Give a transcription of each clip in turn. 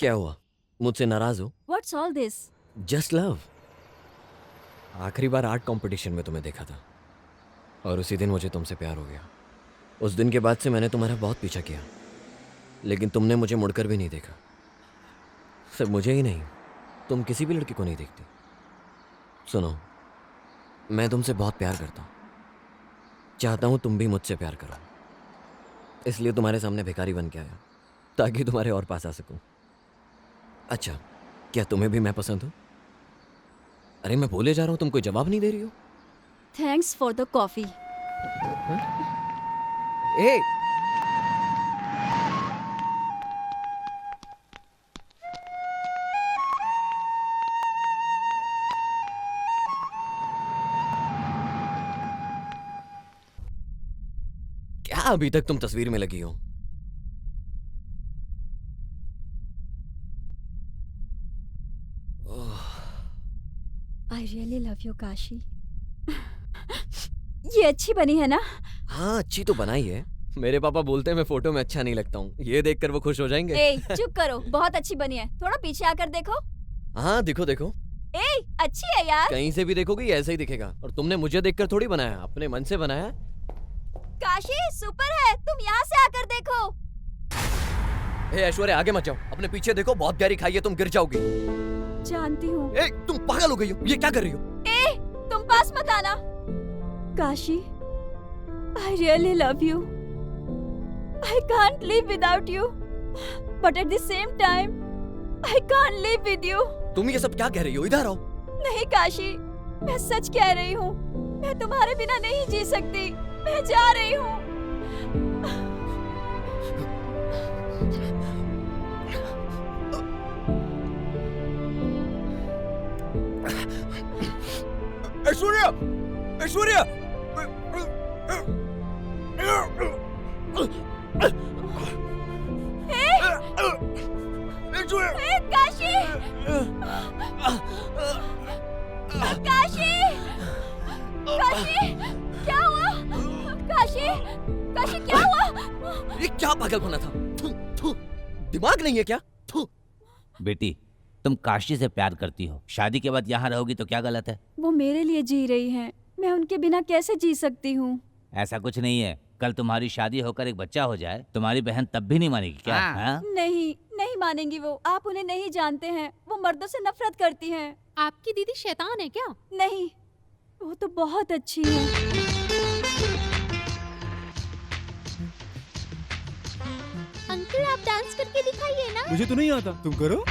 क्या हुआ? मुझसे नाराज हो? What's all this? Just love. आखिरी बार आर्ट कंपटीशन में तुम्हें देखा था और उसी दिन मुझे तुमसे प्यार हो गया। उस दिन के बाद से मैंने तुम्हारा बहुत पीछा किया, लेकिन तुमने मुझे मुड़कर भी नहीं देखा। सिर्फ मुझे ही नहीं, तुम किसी भी लड़की को नहीं देखती। सुनो, मैं तुमसे बहुत प्यार करता हूँ, चाहता हूँ तुम भी मुझसे प्यार करो, इसलिए तुम्हारे सामने भिखारी बन के आया ताकि तुम्हारे और पास आ सकूं। अच्छा, क्या तुम्हें भी मैं पसंद हूँ? अरे मैं बोले जा रहा हूँ, तुम कोई जवाब नहीं दे रही हो। Thanks for the coffee. ए, क्या अभी तक तुम तस्वीर में लगी हो? I really love you, Kashi. ये अच्छी बनी है ना? हाँ, अच्छी तो बनाई है। मेरे पापा बोलते हैं मैं फोटो में अच्छा नहीं लगता हूँ, ये देखकर वो खुश हो जाएंगे। ए, चुप करो, बहुत अच्छी बनी है। थोड़ा पीछे आकर देखो। हाँ, देखो देखो, ए, अच्छी है यार। कहीं से भी देखोगी ऐसा ही दिखेगा। और तुमने मुझे देखकर थोड़ी बनाया, अपने मन से बनाया है। काशी सुपर है, तुम यहाँ से आकर देखो। ए ऐश्वर्या, आगे मत जाओ, अपने पीछे देखो, बहुत गहरी खाई है, तुम गिर जाओगी। जानती हूँ। ए, तुम पागल हो गई हो, ये क्या कर रही हो? ए, तुम पास मत आना। Kashi, I really love you. I can't live without you. But at the same time, I can't live with you. तुम ये सब क्या कह रही हो? इधर आओ। नहीं काशी, मैं सच कह रही हूँ। मैं तुम्हारे बिना नहीं जी सकती। मैं जा रही हूँ। ऐश्वर्या, ऐश्वर्या, ए, काशी! काशी! काशी! क्या हुआ? काशी! काशी क्या हुआ? ये क्या पागलपना था? थू, थू, दिमाग नहीं है क्या? थू। बेटी, तुम काशी से प्यार करती हो, शादी के बाद यहाँ रहोगी तो क्या गलत है? वो मेरे लिए जी रही हैं। मैं उनके बिना कैसे जी सकती हूँ? ऐसा कुछ नहीं है। कल तुम्हारी शादी होकर एक बच्चा हो जाए, तुम्हारी बहन तब भी नहीं मानेगी क्या? हाँ? नहीं, नहीं मानेंगी वो। आप उन्हें नहीं जानते हैं। वो मर्दों से नफरत करती हैं। आपकी दीदी शैतान है क्या? नहीं, वो तो बहुत अच्छी है। अंकल आप डांस करके दिखाइए ना। मुझे तो नहीं आता, तुम करो।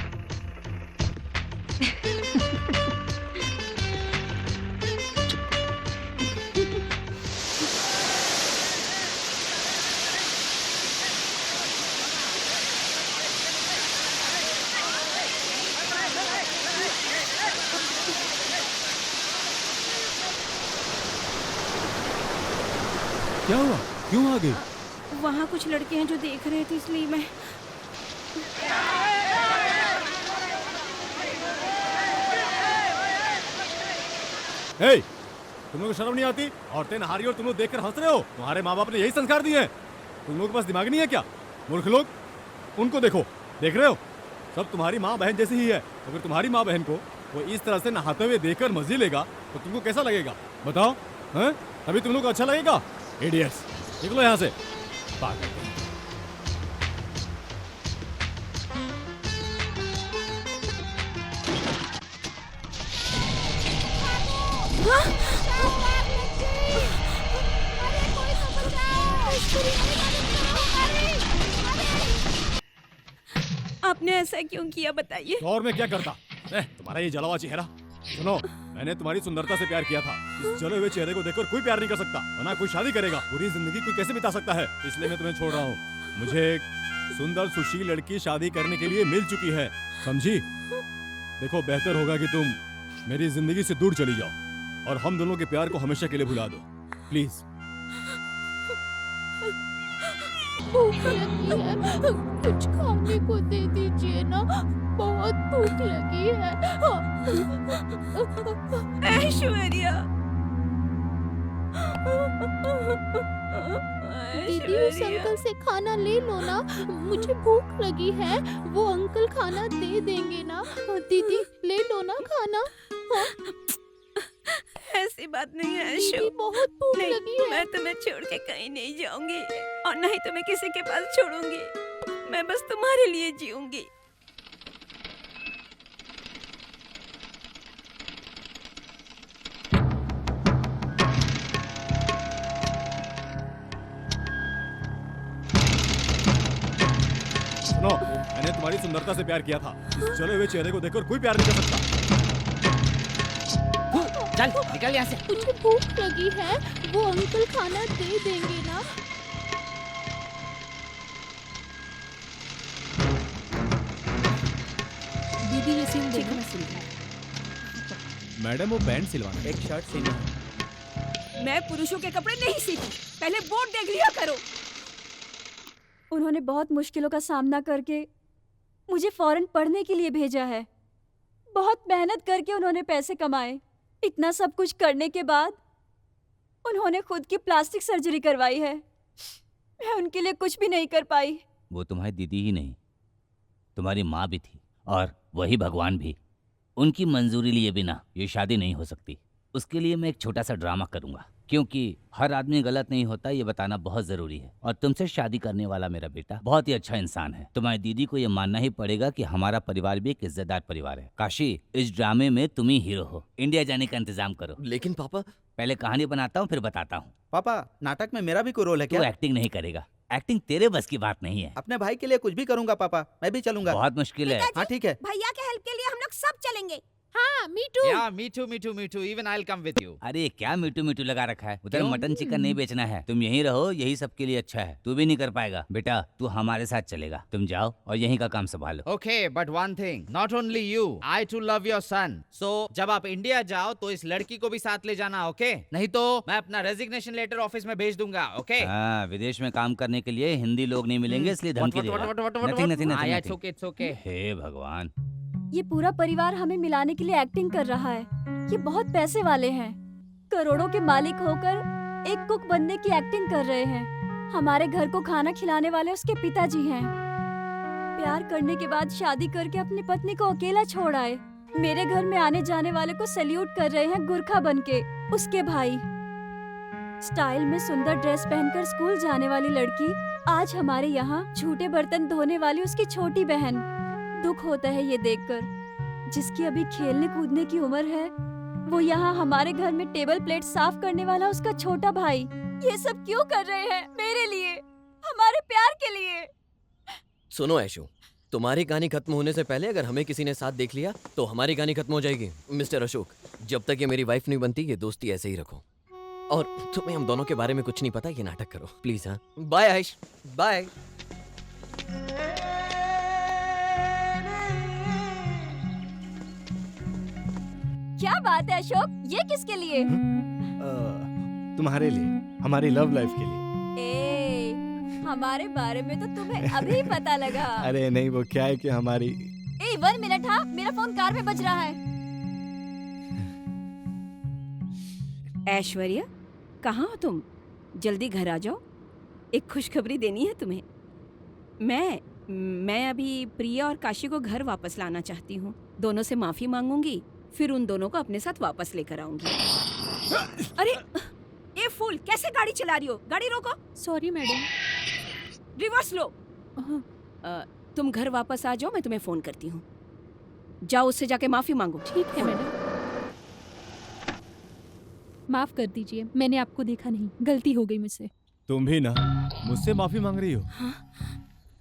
क्या हुआ? क्यों आ गए? वहाँ कुछ लड़के हैं जो देख रहे थे, इसलिए मैं। हे, तुम लोग को शर्म नहीं आती? औरतें नहा रही हो और तुम लोग देखकर हंस रहे हो। तुम्हारे माँ बाप ने यही संस्कार दिए हैं। तुम लोगों के पास दिमाग नहीं है क्या? मूर्ख लोग, उनको देखो, देख रहे हो? सब तुम्हारी माँ बहन जैसी ही है। अगर तुम्हारी माँ बहन को वो इस तरह से नहाते हुए देखकर मजे लेगा तो तुमको कैसा लगेगा? बताओ, हैं? अभी तुम लोग को अच्छा लगेगा? इडियट्स, निकलो यहाँ से। पागल। आपने ऐसा क्यों किया, बताइए? और मैं क्या करता? तुम्हारा ये जला हुआ चेहरा। सुनो, मैंने तुम्हारी सुंदरता से प्यार किया था। इस जले हुए चेहरे को देखकर कोई प्यार नहीं कर सकता, वरना कोई शादी करेगा। पूरी जिंदगी कोई कैसे बिता सकता है? इसलिए मैं तुम्हें छोड़ रहा हूँ। मुझे एक सुंदर सुशील लड़की शादी करने के लिए मिल चुकी है, समझी? देखो, बेहतर होगा कि तुम मेरी जिंदगी से दूर चली जाओ और हम दोनों के प्यार को हमेशा के लिए भुला दो, प्लीज। कुछ खाने को दे दीजिए ना, बहुत भूख लगी है। ऐश्वर्या, दीदी उस अंकल से खाना ले लो ना, मुझे भूख लगी है, वो अंकल खाना दे देंगे ना। दीदी ले लो ना खाना। हाँ? ऐसी बात नहीं है दीदी अशोक। बहुत भूख नहीं, लगी है। मैं तुम्हें छोड़ के कहीं नहीं जाऊंगी और न ही तुम्हें किसी के पास छोड़ूंगी। मैं बस तुम्हारे लिए जीऊंगी। सुनो, मैंने तुम्हारी सुंदरता से प्यार किया था। इस जले हुए चेहरे को देखकर कोई प्यार नहीं कर सकता। चल निकल यहाँ से। मुझे भूख लगी है, वो अंकल खाना दे देंगे ना। दीदी ये सिल दे। मैडम वो पैंट सिलवाना है। एक शर्ट सिलना। मैं पुरुषों के कपड़े नहीं सीती, पहले बोर्ड देख लिया करो। उन्होंने बहुत मुश्किलों का सामना करके मुझे फॉरेन पढ़ने के लिए भेजा है। बहुत मेहनत करके उन्होंने पैसे कमाए। इतना सब कुछ करने के बाद उन्होंने खुद की प्लास्टिक सर्जरी करवाई है। मैं उनके लिए कुछ भी नहीं कर पाई। वो तुम्हारी दीदी ही नहीं, तुम्हारी माँ भी थी, और वही भगवान भी। उनकी मंजूरी लिए बिना ये शादी नहीं हो सकती। उसके लिए मैं एक छोटा सा ड्रामा करूंगा, क्योंकि हर आदमी गलत नहीं होता, ये बताना बहुत जरूरी है। और तुमसे शादी करने वाला मेरा बेटा बहुत ही अच्छा इंसान है। तुम्हारी दीदी को ये मानना ही पड़ेगा कि हमारा परिवार भी एक इज्जतदार परिवार है। काशी, इस ड्रामे में तुम ही हीरो हो। इंडिया जाने का इंतजाम करो। लेकिन पापा, पहले कहानी बनाता हूँ, फिर बताता हूँ। पापा, नाटक में मेरा भी कोई रोल है तू क्या? एक्टिंग नहीं करेगा, एक्टिंग तेरे बस की बात नहीं है। अपने भाई के लिए कुछ भी करूंगा पापा, मैं भी चलूंगा। बहुत मुश्किल है। हाँ ठीक है। भैया के हेल्प के लिए हम लोग सब चलेंगे। हाँ me too. Yeah, me too. Even I'll come with you. अरे क्या मीठू मीठू लगा रखा है, उधर क्यों? मटन चिकन नहीं बेचना है। तुम यहीं रहो, यही सबके लिए अच्छा है। तू भी नहीं कर पाएगा बेटा, तू हमारे साथ चलेगा। तुम जाओ और यहीं का काम संभालो। Okay, but one thing. Not only you, I too love your son. So जब आप इंडिया जाओ तो इस लड़की को भी साथ ले जाना, ओके? नहीं तो मैं अपना रेजिग्नेशन लेटर ऑफिस में भेज दूंगा, ओके? हाँ, विदेश में काम करने के लिए हिंदी लोग नहीं मिलेंगे, इसलिए धमकी दे रहा है। Nothing, Yeah, it's okay. हे भगवान, ये पूरा परिवार हमें मिलाने के लिए एक्टिंग कर रहा है। ये बहुत पैसे वाले हैं, करोड़ों के मालिक होकर एक कुक बनने की एक्टिंग कर रहे हैं। हमारे घर को खाना खिलाने वाले उसके पिताजी हैं। प्यार करने के बाद शादी करके अपनी पत्नी को अकेला छोड़ आए। मेरे घर में आने जाने वाले को सैल्यूट कर रहे हैं गुरखा बनके उसके भाई। स्टाइल में सुंदर ड्रेस पहनकर स्कूल जाने वाली लड़की आज हमारे यहाँ झूठे बर्तन धोने वाली उसकी छोटी बहन। दुख होता है ये देखकर, जिसकी अभी खेलने कूदने की उम्र है, वो यहाँ हमारे घर में टेबल प्लेट साफ करने वाला उसका छोटा भाई। ये सब क्यों कर रहे हैं? मेरे लिए, हमारे प्यार के लिए। सुनो ऐशु, तुम्हारी कहानी खत्म होने से पहले अगर हमें किसी ने साथ देख लिया तो हमारी कहानी खत्म हो जाएगी। मिस्टर अशोक, जब तक ये मेरी वाइफ नहीं बनती, ये दोस्ती ऐसे ही रखो। और तुम्हें हम दोनों के बारे में कुछ नहीं पता, ये नाटक करो प्लीज। हाँ, बाय आयुष, बाय। क्या बात है अशोक, ये किसके लिए? तुम्हारे लिए, हमारी लव लाइफ के लिए। ए, हमारे बारे में तो तुम्हें अभी पता लगा। अरे नहीं, वो क्या है कि हमारी। ए, 1 मिनट। हाँ, मेरा फोन कार में बज रहा है। ऐश्वर्या, कहाँ हो तुम? जल्दी घर आ जाओ, एक खुशखबरी देनी है तुम्हें। मैं अभी प्रिया और काशी को घर वापस लाना चाहती हूँ। दोनों से माफी मांगूंगी, फिर उन दोनों को अपने साथ वापस लेकर आऊंगी। अरे ये फूल, कैसे गाड़ी चला रही हो? गाड़ी रोको। Sorry madam. रिवर्स लो। तुम घर वापस आ जाओ, मैं तुम्हें फोन करती हूँ। जाओ, उससे जाके माफी मांगो। ठीक है मैडम। माफ कर दीजिए, मैंने आपको देखा नहीं, गलती हो गई मुझसे। तुम भी ना मुझसे माफी मांग रही हो?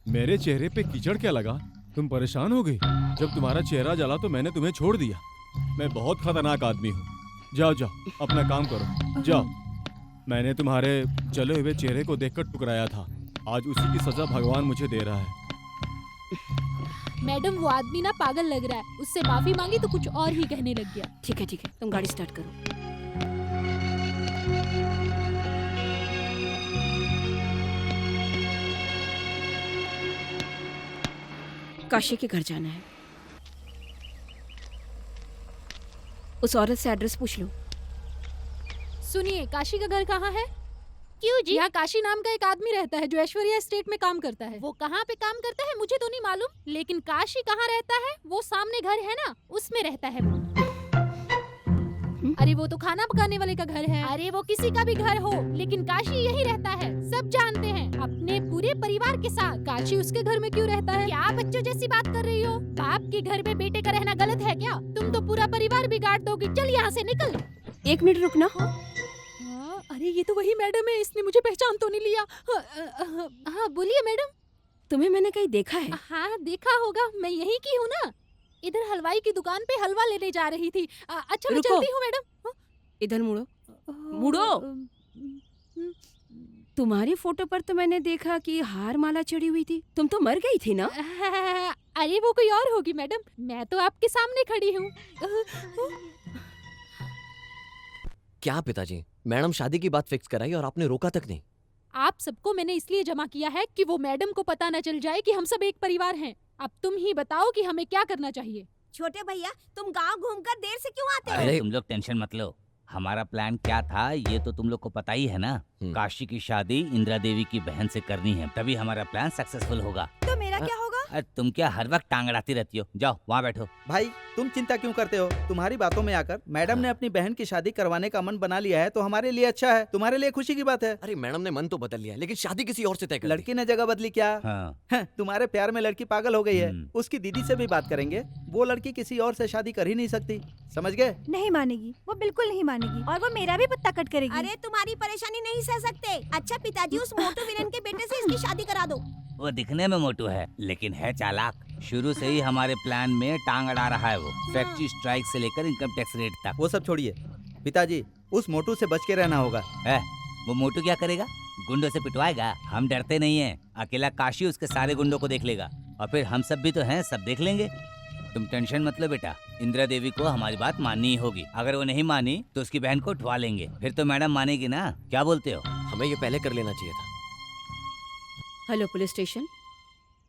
मेरे चेहरे पे कीचड़ क्या लगा? तुम परेशान हो गई? जब तुम्हारा चेहरा जला तो मैंने तुम्हें छोड़ दिया। मैं बहुत खतरनाक आदमी हूँ। जाओ जाओ, अपना काम करो, जाओ। मैंने तुम्हारे जले हुए चेहरे को देखकर ठुकराया था, आज उसी की सजा भगवान मुझे दे रहा है। मैडम, वो आदमी ना पागल लग रहा है, उससे माफी मांगी तो कुछ और ही कहने लग गया। ठीक है, तुम गाड़ी स्टार्ट करो। काशी के घर जाना है। उस औरत से एड्रेस पूछ लो। सुनिए, काशी का घर कहाँ है? क्यों जी? यहाँ काशी नाम का एक आदमी रहता है जो ऐश्वर्या स्टेट में काम करता है। वो कहाँ पे काम करता है मुझे तो नहीं मालूम, लेकिन काशी कहाँ रहता है? वो सामने घर है ना, उसमें रहता है वो। अरे वो तो खाना पकाने वाले का घर है। अरे वो किसी का भी घर हो, लेकिन काशी यही रहता है, सब जानते हैं, अपने पूरे परिवार के साथ। काशी उसके घर में क्यों रहता है? क्या बच्चों जैसी बात कर रही हो? बाप के घर में बेटे का रहना गलत है क्या? तुम तो पूरा परिवार बिगाड़ दोगी। चल यहाँ से निकल। 1 मिनट रुकना। हाँ, अरे ये तो वही मैडम है, इसने मुझे पहचान तो नहीं लिया। हाँ बोलिए मैडम। तुम्हें मैंने कहीं देखा है? हाँ देखा होगा, मैं यहीं की हूँ ना। इधर हलवाई की दुकान पे हलवा लेने जा रही थी। अच्छा मैं रुको। चलती हूँ मैडम। इधर मुड़ो। मुड़ो। तुम्हारी फोटो पर तो मैंने देखा कि हार माला चढ़ी हुई थी। तुम तो मर गई थी ना? अरे वो कोई और होगी मैडम, मैं तो आपके सामने खड़ी हूँ। क्या पिताजी, मैडम शादी की बात फिक्स कराई और आपने रोका तक नहीं। आप सबको मैंने इसलिए जमा किया है कि वो मैडम को पता न चल जाए कि हम सब एक परिवार हैं। अब तुम ही बताओ कि हमें क्या करना चाहिए। छोटे भैया, तुम गांव घूमकर देर से क्यों आते हो? अरे तुम लोग टेंशन मत लो, हमारा प्लान क्या था ये तो तुम लोग को पता ही है ना। काशी की शादी इंदिरा देवी की बहन से करनी है, तभी हमारा प्लान सक्सेसफुल होगा। तो मेरा क्या होगा? अरे तुम क्या हर वक्त टांग अड़ाती रहती हो, जाओ वहाँ बैठो। भाई तुम चिंता क्यों करते हो? तुम्हारी बातों में आकर मैडम ने अपनी बहन की शादी करवाने का मन बना लिया है तो हमारे लिए अच्छा है, तुम्हारे लिए खुशी की बात है। अरे मैडम ने मन तो बदल लिया, लेकिन शादी किसी और से तय कर दी। लड़की ने जगह बदली क्या? हाँ। तुम्हारे प्यार में लड़की पागल हो गई है। हम्म। उसकी दीदी से भी बात करेंगे, वो लड़की किसी और से शादी कर ही नहीं सकती, समझ गए? नहीं मानेगी, वो बिल्कुल नहीं मानेगी और वो मेरा भी पत्ता कट करेगी। अरे तुम्हारी परेशानी नहीं सह सकते। अच्छा पिताजी, उस मोटू विलन के बेटे से इसकी शादी करा दो। वो दिखने में मोटू है लेकिन है चालाक। शुरू से ही हमारे प्लान में टांग अड़ा रहा है वो, फैक्ट्री स्ट्राइक से लेकर इनकम टैक्स रेट तक। वो सब छोड़िए पिताजी, उस मोटू से बच के रहना होगा। है वो मोटू क्या करेगा? गुंडों से पिटवाएगा। हम डरते नहीं हैं, अकेला काशी उसके सारे गुंडों को देख लेगा और फिर हम सब भी तो हैं, सब देख लेंगे। तुम टेंशन मत लो बेटा, इंदिरा देवी को हमारी बात माननी ही होगी। अगर वो नहीं मानी तो उसकी बहन को उठवा लेंगे, फिर तो मैडम मानेगी ना। क्या बोलते हो? हमें ये पहले कर लेना चाहिए था। हेलो पुलिस स्टेशन,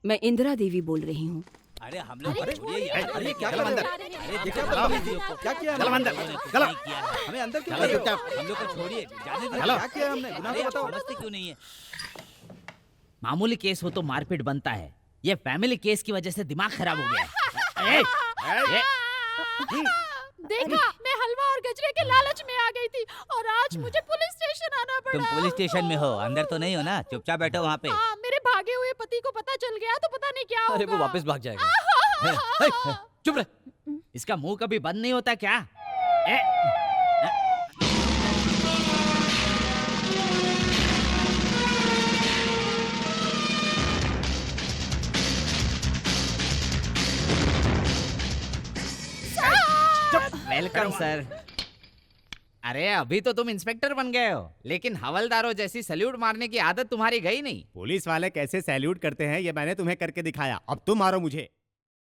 मैं इंदिरा देवी बोल रही हूँ। अरे हम लोग अरे, छोड़िए यार। अरे, क्या चलो कर अंदर। रहे हैं? अरे ये देखो, क्या कर चलो, रहे हैं? क्या किया चलो हमने? अंदर। चलो। नहीं किया है। हमें अंदर क्यों चलो ले चुपचाप, जाते हो? हम लोग को छोड़िए, जाने दो। क्या किया हमने? गुनाह अरे तो आप बताओ। समझते क्यों नहीं है? मामूली केस हो तो मारपीट बनता है, ये फैमिली केस की वजह से दिमाग खराब हो गया है। देखा, मैं हलवा और गजरे के लालच में आ गई थी और आज मुझे पुलिस स्टेशन आना पड़ा। तुम पुलिस स्टेशन में हो, अंदर तो नहीं हो ना? चुपचाप बैठो वहाँ पे। हाँ, मेरे भागे हुए पति को पता चल गया तो पता नहीं क्या होगा। अरे वो वापस भाग जाएगा। चुप रह, इसका मुंह कभी बंद नहीं होता क्या? ए, वेलकम सर। अरे अभी तो तुम इंस्पेक्टर बन गए हो, लेकिन हवलदारों जैसी सैल्यूट मारने की आदत तुम्हारी गई नहीं। पुलिस वाले कैसे सैल्यूट करते हैं ये मैंने तुम्हें करके दिखाया, अब तुम मारो मुझे।